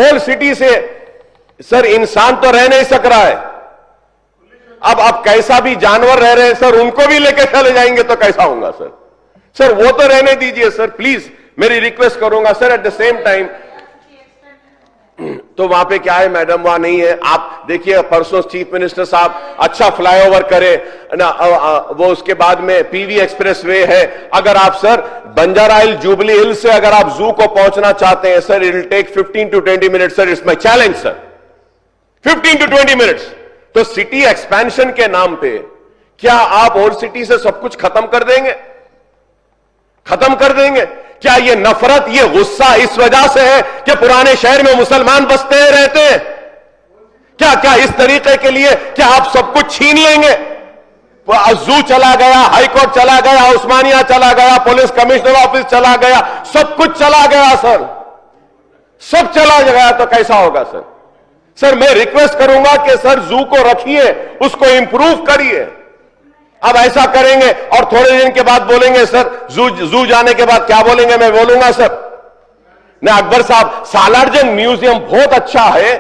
Old city से sir इंसान तो रह नहीं सक रहा है। अब कैसा भी जानवर रह रहे हैं सर, उनको भी लेके चले जाएंगे तो कैसा होगा सर? सर वो तो रहने दीजिए सर, प्लीज मेरी रिक्वेस्ट करूंगा sir. At the same time तो वहां पे क्या है मैडम, वहां नहीं है। आप देखिए परसों चीफ मिनिस्टर साहब अच्छा फ्लाईओवर करे ना, वो उसके बाद में पीवी एक्सप्रेसवे है। अगर आप sir Banjara Hill Jubilee Hill से अगर आप जू को पहुंचना चाहते हैं sir, it will take 15 to 20 minutes sir, it's my challenge sir, 15 to 20 minutes. तो सिटी एक्सपेंशन के नाम पे क्या आप ओल्ड सिटी से सब कुछ खत्म कर देंगे? खत्म कर देंगे? क्या ये नफरत, ये गुस्सा इस वजह से है कि पुराने शहर में मुसलमान बसते हैं, रहते हैं? क्या इस तरीके के लिए क्या आप सब कुछ छीन लेंगे? जू चला गया, हाईकोर्ट चला गया, उस्मानिया चला गया, पुलिस कमिश्नर ऑफिस चला गया, सब कुछ चला गया सर, सब चला गया तो कैसा होगा सर? सर मैं रिक्वेस्ट करूंगा कि सर जू को रखिए, उसको इंप्रूव करिए। अब ऐसा करेंगे और थोड़े दिन के बाद बोलेंगे सर जू जाने के बाद क्या बोलेंगे? मैं बोलूंगा सर ना अकबर साहब सालारजंग म्यूजियम बहुत अच्छा है,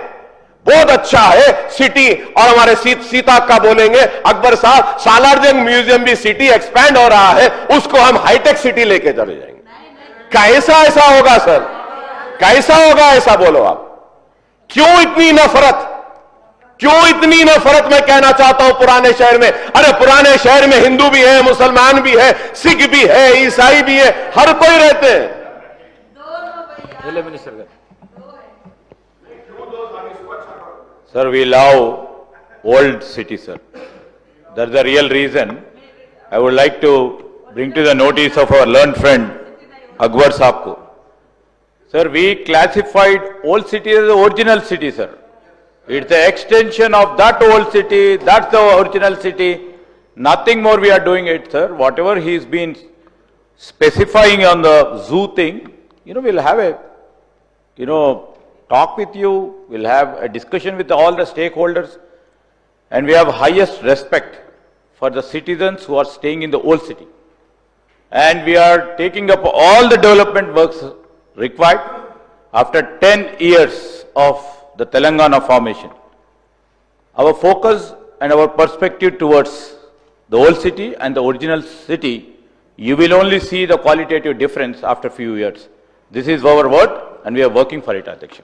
बहुत अच्छा है सिटी, और हमारे सीता का बोलेंगे अकबर साहब सालारजंग म्यूजियम भी सिटी एक्सपैंड हो रहा है, उसको हम हाईटेक सिटी लेके चले जाएंगे। कैसा ऐसा होगा सर? कैसा होगा ऐसा बोलो आप? क्यों इतनी नफरत? क्यों इतनी नफरत? मैं कहना चाहता हूं पुराने शहर में, अरे पुराने शहर में हिंदू भी है, मुसलमान भी है, सिख भी है, ईसाई भी है, हर कोई रहते हैं। Sir, we love old city, sir. That's the real reason. I would like to bring to the notice of our learned friend Akbar Saab ko. Sir, we classified old city as the original city, sir. It's the extension of that old city. That's the original city. Nothing more we are doing it, sir. Whatever he's been specifying on the zoo thing, we'll have a, talk with you, we'll have a discussion with all the stakeholders, and we have highest respect for the citizens who are staying in the old city. And we are taking up all the development works required after 10 years of the Telangana formation. Our focus and our perspective towards the old city and the original city, you will only see the qualitative difference after few years. This is our word and we are working for it, Adhyaksha.